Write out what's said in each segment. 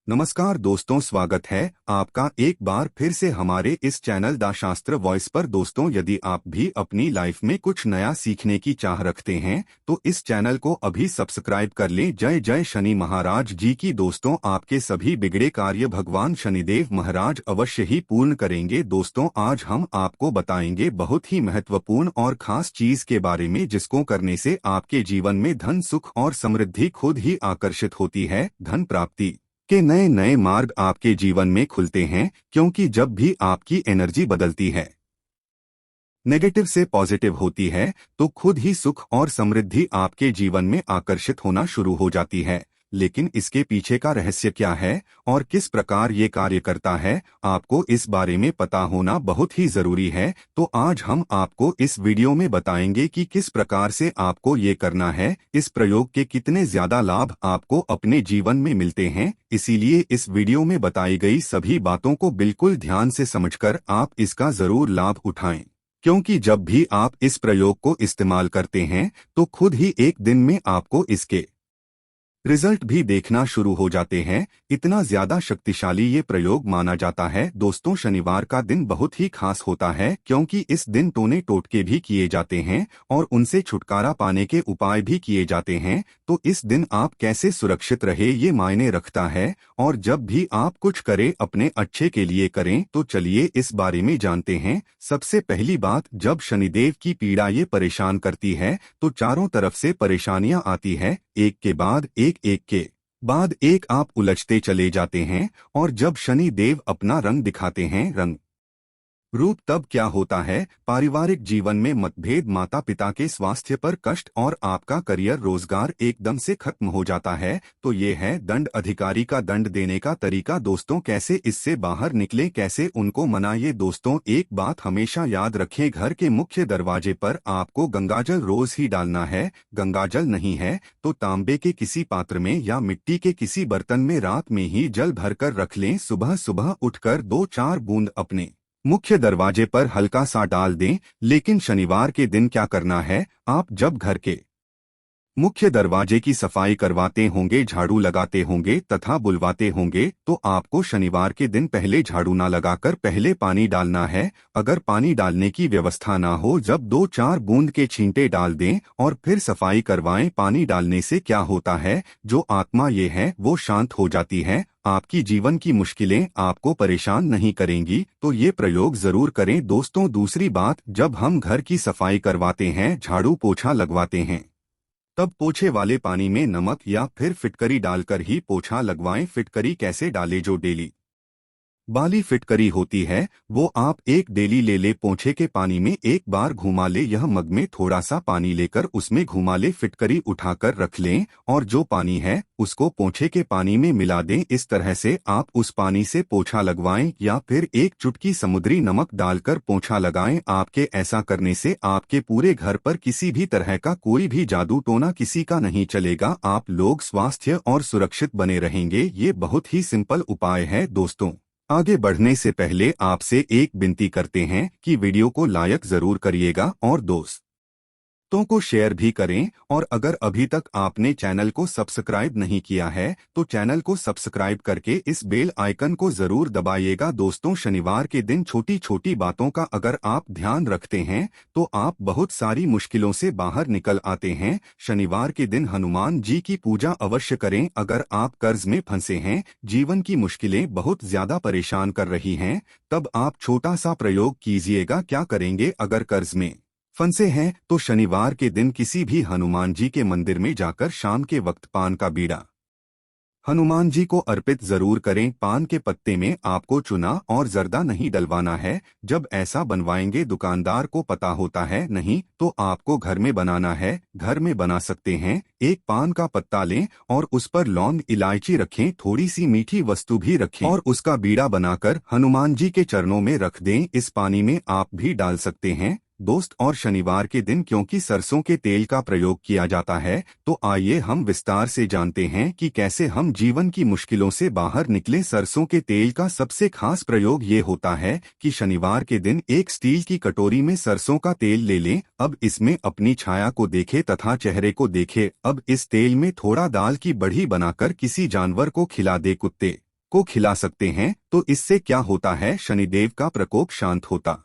नमस्कार दोस्तों, स्वागत है आपका एक बार फिर से हमारे इस चैनल दा शास्त्र वॉइस पर। दोस्तों, यदि आप भी अपनी लाइफ में कुछ नया सीखने की चाह रखते हैं तो इस चैनल को अभी सब्सक्राइब कर लें। जय जय शनि महाराज जी की। दोस्तों, आपके सभी बिगड़े कार्य भगवान शनिदेव महाराज अवश्य ही पूर्ण करेंगे। दोस्तों, आज हम आपको बताएंगे बहुत ही महत्वपूर्ण और खास चीज के बारे में, जिसको करने से आपके जीवन में धन, सुख और समृद्धि खुद ही आकर्षित होती है। धन प्राप्ति के नए नए मार्ग आपके जीवन में खुलते हैं, क्योंकि जब भी आपकी एनर्जी बदलती है, नेगेटिव से पॉजिटिव होती है, तो खुद ही सुख और समृद्धि आपके जीवन में आकर्षित होना शुरू हो जाती है। लेकिन इसके पीछे का रहस्य क्या है और किस प्रकार ये कार्य करता है, आपको इस बारे में पता होना बहुत ही जरूरी है। तो आज हम आपको इस वीडियो में बताएंगे कि किस प्रकार से आपको ये करना है, इस प्रयोग के कितने ज्यादा लाभ आपको अपने जीवन में मिलते हैं। इसीलिए इस वीडियो में बताई गई सभी बातों को बिल्कुल ध्यान से समझकर आप इसका जरूर लाभ उठाएं, क्योंकि जब भी आप इस प्रयोग को इस्तेमाल करते हैं तो खुद ही एक दिन में आपको इसके रिजल्ट भी देखना शुरू हो जाते हैं। इतना ज्यादा शक्तिशाली ये प्रयोग माना जाता है। दोस्तों, शनिवार का दिन बहुत ही खास होता है, क्योंकि इस दिन टोने टोटके भी किए जाते हैं और उनसे छुटकारा पाने के उपाय भी किए जाते हैं। तो इस दिन आप कैसे सुरक्षित रहे, ये मायने रखता है। और जब भी आप कुछ करें अपने अच्छे के लिए करें। तो चलिए इस बारे में जानते हैं। सबसे पहली बात, जब शनिदेव की पीड़ा ये परेशान करती है तो चारों तरफ से परेशानियां आती है, एक के बाद एक आप उलझते चले जाते हैं। और जब शनि देव अपना रंग दिखाते हैं, रंग रूप, तब क्या होता है, पारिवारिक जीवन में मतभेद, माता पिता के स्वास्थ्य पर कष्ट और आपका करियर रोजगार एकदम से खत्म हो जाता है। तो ये है दंड अधिकारी का दंड देने का तरीका। दोस्तों, कैसे इससे बाहर निकले, कैसे उनको मनाइए। दोस्तों, एक बात हमेशा याद रखें, घर के मुख्य दरवाजे पर आपको गंगाजल रोज ही डालना है। गंगाजल नहीं है तो तांबे के किसी पात्र में या मिट्टी के किसी बर्तन में रात में ही जल भरकर रख लें। सुबह सुबह उठकर 2-4 बूंद अपने मुख्य दरवाजे पर हल्का सा डाल दें। लेकिन शनिवार के दिन क्या करना है, आप जब घर के मुख्य दरवाजे की सफाई करवाते होंगे, झाड़ू लगाते होंगे तथा बुलवाते होंगे, तो आपको शनिवार के दिन पहले झाड़ू ना लगाकर पहले पानी डालना है। अगर पानी डालने की व्यवस्था ना हो, जब 2-4 बूंद के छींटे डाल दें और फिर सफाई करवाएं। पानी डालने से क्या होता है, जो आत्मा ये है वो शांत हो जाती है। आपकी जीवन की मुश्किलें आपको परेशान नहीं करेंगी। तो ये प्रयोग जरूर करें। दोस्तों, दूसरी बात, जब हम घर की सफाई करवाते हैं, झाड़ू पोछा लगवाते हैं, तब पोछे वाले पानी में नमक या फिर फिटकरी डालकर ही पोछा लगवाएं। फिटकरी कैसे डालें, जो डेली वाली फिटकरी होती है वो आप एक डेली ले ले, पोंछे के पानी में एक बार घुमा ले। यह मग में थोड़ा सा पानी लेकर उसमें घुमा ले, फिटकरी उठाकर रख लें और जो पानी है उसको पोंछे के पानी में मिला दें। इस तरह से आप उस पानी से पोछा लगवाएं या फिर एक चुटकी समुद्री नमक डालकर पोछा लगाएं। आपके ऐसा करने से आपके पूरे घर पर किसी भी तरह का कोई भी जादू टोना किसी का नहीं चलेगा। आप लोग स्वास्थ्य और सुरक्षित बने रहेंगे। ये बहुत ही सिंपल उपाय है। दोस्तों, आगे बढ़ने से पहले आपसे एक विनती करते हैं कि वीडियो को लाइक जरूर करिएगा और दोस्तों को शेयर भी करें। और अगर अभी तक आपने चैनल को सब्सक्राइब नहीं किया है तो चैनल को सब्सक्राइब करके इस बेल आइकन को जरूर दबाइएगा। दोस्तों, शनिवार के दिन छोटी छोटी बातों का अगर आप ध्यान रखते हैं तो आप बहुत सारी मुश्किलों से बाहर निकल आते हैं। शनिवार के दिन हनुमान जी की पूजा अवश्य करें। अगर आप कर्ज में फंसे हैं, जीवन की मुश्किलें बहुत ज्यादा परेशान कर रही हैं, तब आप छोटा सा प्रयोग कीजिएगा। क्या करेंगे, अगर कर्ज में फंसे हैं तो शनिवार के दिन किसी भी हनुमान जी के मंदिर में जाकर शाम के वक्त पान का बीड़ा हनुमान जी को अर्पित जरूर करें। पान के पत्ते में आपको चूना और जर्दा नहीं डलवाना है। जब ऐसा बनवाएंगे, दुकानदार को पता होता है, नहीं तो आपको घर में बनाना है। घर में बना सकते हैं। एक पान का पत्ता लें और उस पर लौंग, इलायची रखें, थोड़ी सी मीठी वस्तु भी रखें और उसका बीड़ा बनाकर हनुमान जी के चरणों में रख दें। इस पानी में आप भी डाल सकते हैं दोस्त। और शनिवार के दिन क्योंकि सरसों के तेल का प्रयोग किया जाता है, तो आइए हम विस्तार से जानते हैं कि कैसे हम जीवन की मुश्किलों से बाहर निकले। सरसों के तेल का सबसे खास प्रयोग ये होता है कि शनिवार के दिन एक स्टील की कटोरी में सरसों का तेल ले लें। अब इसमें अपनी छाया को देखे तथा चेहरे को देखे। अब इस तेल में थोड़ा दाल की बढ़ी बनाकर किसी जानवर को खिला दे। कुत्ते, को खिला सकते हैं, तो इससे क्या होता है, शनिदेव का प्रकोप शांत होता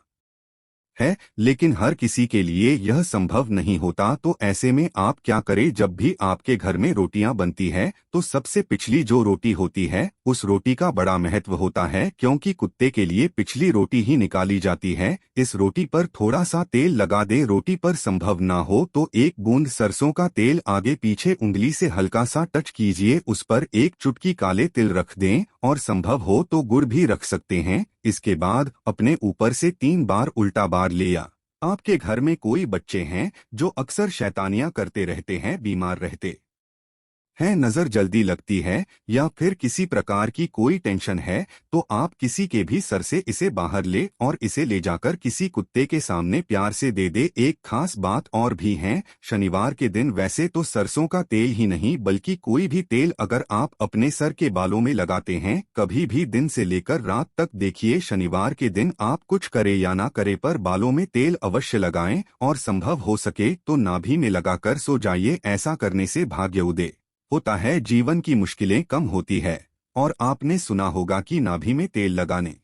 है। लेकिन हर किसी के लिए यह संभव नहीं होता। तो ऐसे में आप क्या करें, जब भी आपके घर में रोटियां बनती है तो सबसे पिछली जो रोटी होती है उस रोटी का बड़ा महत्व होता है, क्योंकि कुत्ते के लिए पिछली रोटी ही निकाली जाती है। इस रोटी पर थोड़ा सा तेल लगा दे, रोटी पर संभव ना हो तो एक बूंद सरसों का तेल आगे पीछे उंगली से हल्का सा टच कीजिए, उस पर एक चुटकी काले तिल रख दें और संभव हो तो गुड़ भी रख सकते हैं। इसके बाद अपने ऊपर से 3 बार उल्टा बार लिया। आपके घर में कोई बच्चे हैं जो अक्सर शैतानियां करते रहते हैं, बीमार रहते है, नजर जल्दी लगती है, या फिर किसी प्रकार की कोई टेंशन है, तो आप किसी के भी सर से इसे बाहर ले और इसे ले जाकर किसी कुत्ते के सामने प्यार से दे दे। एक खास बात और भी है, शनिवार के दिन वैसे तो सरसों का तेल ही नहीं बल्कि कोई भी तेल अगर आप अपने सर के बालों में लगाते हैं कभी भी दिन से लेकर रात तक, देखिए शनिवार के दिन आप कुछ करे या ना करे पर बालों में तेल अवश्य लगाएं और संभव हो सके तो नाभि में लगाकर सो जाइए। ऐसा करने से भाग्य उदय होता है, जीवन की मुश्किलें कम होती है। और आपने सुना होगा कि नाभि में तेल लगाने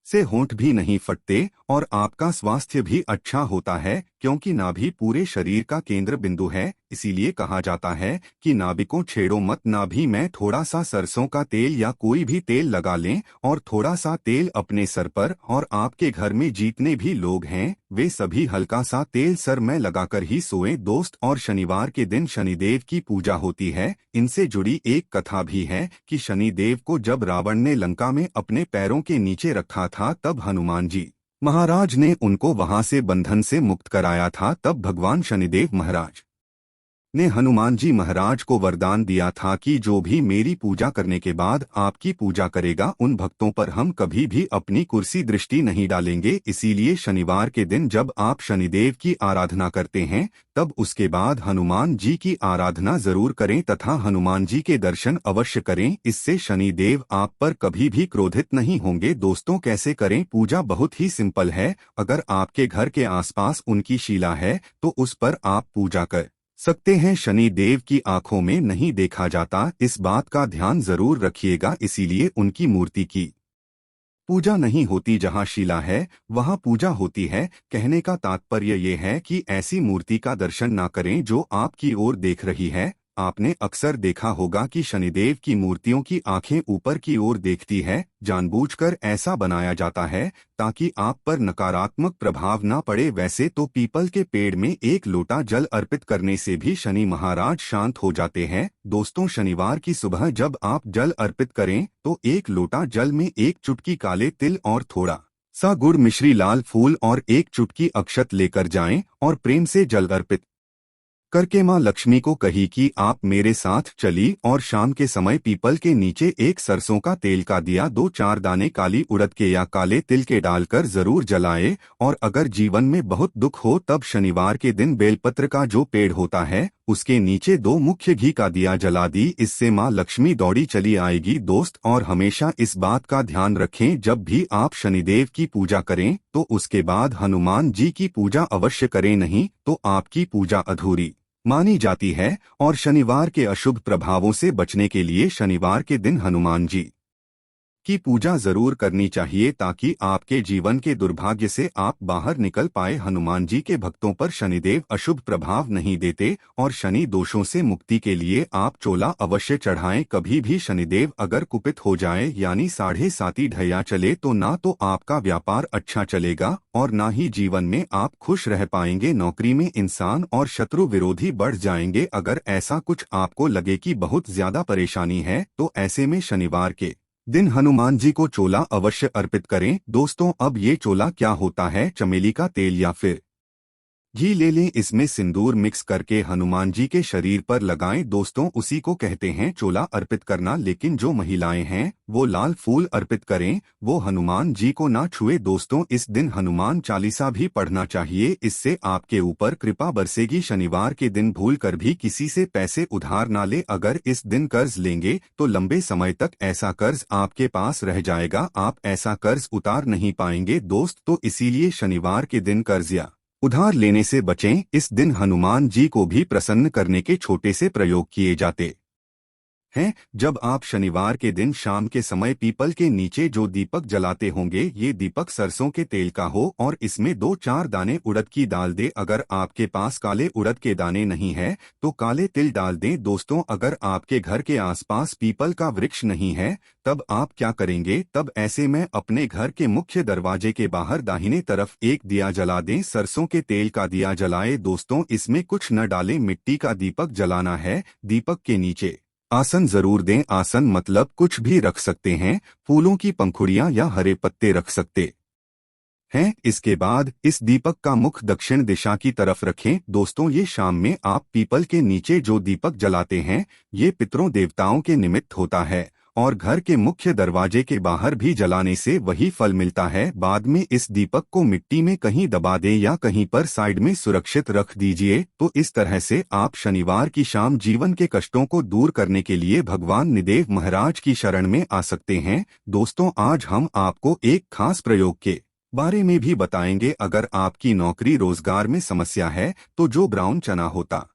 से होंठ भी नहीं फटते और आपका स्वास्थ्य भी अच्छा होता है, क्योंकि नाभि पूरे शरीर का केंद्र बिंदु है। इसीलिए कहा जाता है कि नाभि को छेड़ो मत। नाभि में थोड़ा सा सरसों का तेल या कोई भी तेल लगा लें और थोड़ा सा तेल अपने सर पर, और आपके घर में जितने भी लोग हैं वे सभी हल्का सा तेल सर में लगाकर ही सोएं दोस्त। और शनिवार के दिन शनिदेव की पूजा होती है। इनसे जुड़ी एक कथा भी है कि शनिदेव को जब रावण ने लंका में अपने पैरों के नीचे रखा था तब हनुमान जी महाराज ने उनको वहां से बंधन से मुक्त कराया था। तब भगवान शनिदेव महाराज ने हनुमान जी महाराज को वरदान दिया था कि जो भी मेरी पूजा करने के बाद आपकी पूजा करेगा उन भक्तों पर हम कभी भी अपनी कुर्सी दृष्टि नहीं डालेंगे। इसीलिए शनिवार के दिन जब आप शनिदेव की आराधना करते हैं तब उसके बाद हनुमान जी की आराधना जरूर करें तथा हनुमान जी के दर्शन अवश्य करें। इससे शनिदेव आप पर कभी भी क्रोधित नहीं होंगे। दोस्तों कैसे करें पूजा, बहुत ही सिंपल है। अगर आपके घर के आसपास उनकी शिला है तो उस पर आप पूजा कर सकते हैं। शनि देव की आंखों में नहीं देखा जाता, इस बात का ध्यान जरूर रखिएगा। इसीलिए उनकी मूर्ति की पूजा नहीं होती, जहां शिला है वहां पूजा होती है। कहने का तात्पर्य ये है कि ऐसी मूर्ति का दर्शन ना करें जो आपकी ओर देख रही है। आपने अक्सर देखा होगा कि शनिदेव की मूर्तियों की आंखें ऊपर की ओर देखती है। जानबूझकर ऐसा बनाया जाता है ताकि आप पर नकारात्मक प्रभाव ना पड़े। वैसे तो पीपल के पेड़ में एक लोटा जल अर्पित करने से भी शनि महाराज शांत हो जाते हैं। दोस्तों शनिवार की सुबह जब आप जल अर्पित करें तो एक लोटा जल में एक चुटकी काले तिल और थोड़ा सा गुड़, मिश्री, लाल फूल और एक चुटकी अक्षत लेकर जाएं और प्रेम से जल अर्पित करके माँ लक्ष्मी को कही कि आप मेरे साथ चली, और शाम के समय पीपल के नीचे एक सरसों का तेल का दिया 2-4 दाने काली उड़द के या काले तिल के डालकर जरूर जलाए। और अगर जीवन में बहुत दुख हो तब शनिवार के दिन बेलपत्र का जो पेड़ होता है उसके नीचे 2 मुख्य घी का दिया जला दी। इससे माँ लक्ष्मी दौड़ी चली आएगी दोस्त। और हमेशा इस बात का ध्यान रखें, जब भी आप शनिदेव की पूजा करें तो उसके बाद हनुमान जी की पूजा अवश्य करें, नहीं तो आपकी पूजा अधूरी मानी जाती है। और शनिवार के अशुभ प्रभावों से बचने के लिए शनिवार के दिन हनुमान जी की पूजा जरूर करनी चाहिए ताकि आपके जीवन के दुर्भाग्य से आप बाहर निकल पाए। हनुमान जी के भक्तों पर शनिदेव अशुभ प्रभाव नहीं देते और शनि दोषों से मुक्ति के लिए आप चोला अवश्य चढ़ाएं। कभी भी शनिदेव अगर कुपित हो जाए यानी 7.5 ढैया चले तो ना तो आपका व्यापार अच्छा चलेगा और ना ही जीवन में आप खुश रह पाएंगे। नौकरी में इंसान और शत्रु विरोधी बढ़ जाएंगे। अगर ऐसा कुछ आपको लगे कि बहुत ज्यादा परेशानी है तो ऐसे में शनिवार के दिन हनुमान जी को चोला अवश्य अर्पित करें। दोस्तों अब ये चोला क्या होता है, चमेली का तेल या फिर घी ले लें, इसमें सिंदूर मिक्स करके हनुमान जी के शरीर पर लगाएं। दोस्तों उसी को कहते हैं चोला अर्पित करना। लेकिन जो महिलाएं हैं वो लाल फूल अर्पित करें, वो हनुमान जी को ना छुए। दोस्तों इस दिन हनुमान चालीसा भी पढ़ना चाहिए, इससे आपके ऊपर कृपा बरसेगी। शनिवार के दिन भूल कर भी किसी से पैसे उधार ना ले। अगर इस दिन कर्ज लेंगे तो लंबे समय तक ऐसा कर्ज आपके पास रह जाएगा, आप ऐसा कर्ज उतार नहीं पाएंगे दोस्त। तो इसीलिए शनिवार के दिन कर्ज या उधार लेने से बचें। इस दिन हनुमान जी को भी प्रसन्न करने के छोटे से प्रयोग किए जाते हैं। जब आप शनिवार के दिन शाम के समय पीपल के नीचे जो दीपक जलाते होंगे, ये दीपक सरसों के तेल का हो और इसमें 2-4 दाने उड़द की दाल दे। अगर आपके पास काले उड़द के दाने नहीं है तो काले तिल डाल दें। दोस्तों, अगर आपके घर के आसपास पीपल का वृक्ष नहीं है तब आप क्या करेंगे? तब ऐसे में अपने घर के मुख्य दरवाजे के बाहर दाहिने तरफ एक दिया जला दें, सरसों के तेल का दिया जलाए। दोस्तों, इसमें कुछ न डालें, मिट्टी का दीपक जलाना है। दीपक के नीचे आसन जरूर दें। आसन मतलब कुछ भी रख सकते हैं, फूलों की पंखुड़ियां या हरे पत्ते रख सकते हैं। इसके बाद इस दीपक का मुख दक्षिण दिशा की तरफ रखें। दोस्तों, ये शाम में आप पीपल के नीचे जो दीपक जलाते हैं, ये पितरों देवताओं के निमित्त होता है और घर के मुख्य दरवाजे के बाहर भी जलाने से वही फल मिलता है। बाद में इस दीपक को मिट्टी में कहीं दबा दें या कहीं पर साइड में सुरक्षित रख दीजिए। तो इस तरह से आप शनिवार की शाम जीवन के कष्टों को दूर करने के लिए भगवान निदेव महाराज की शरण में आ सकते हैं। दोस्तों, आज हम आपको एक खास प्रयोग के बारे में भी बताएंगे। अगर आपकी नौकरी रोजगार में समस्या है तो जो ब्राउन चना होता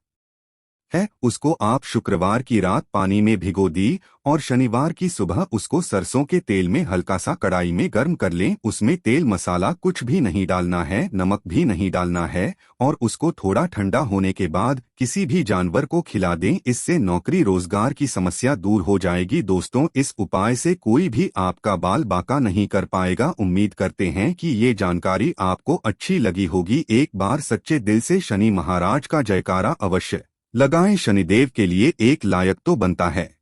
है उसको आप शुक्रवार की रात पानी में भिगो दी और शनिवार की सुबह उसको सरसों के तेल में हल्का सा कढ़ाई में गर्म कर लें। उसमें तेल मसाला कुछ भी नहीं डालना है, नमक भी नहीं डालना है और उसको थोड़ा ठंडा होने के बाद किसी भी जानवर को खिला दें। इससे नौकरी रोजगार की समस्या दूर हो जाएगी। दोस्तों, इस उपाय से कोई भी आपका बाल बाका नहीं कर पाएगा। उम्मीद करते हैं कि ये जानकारी आपको अच्छी लगी होगी। एक बार सच्चे दिल से शनि महाराज का जयकारा अवश्य लगाएं। शनिदेव के लिए एक लायक तो बनता है।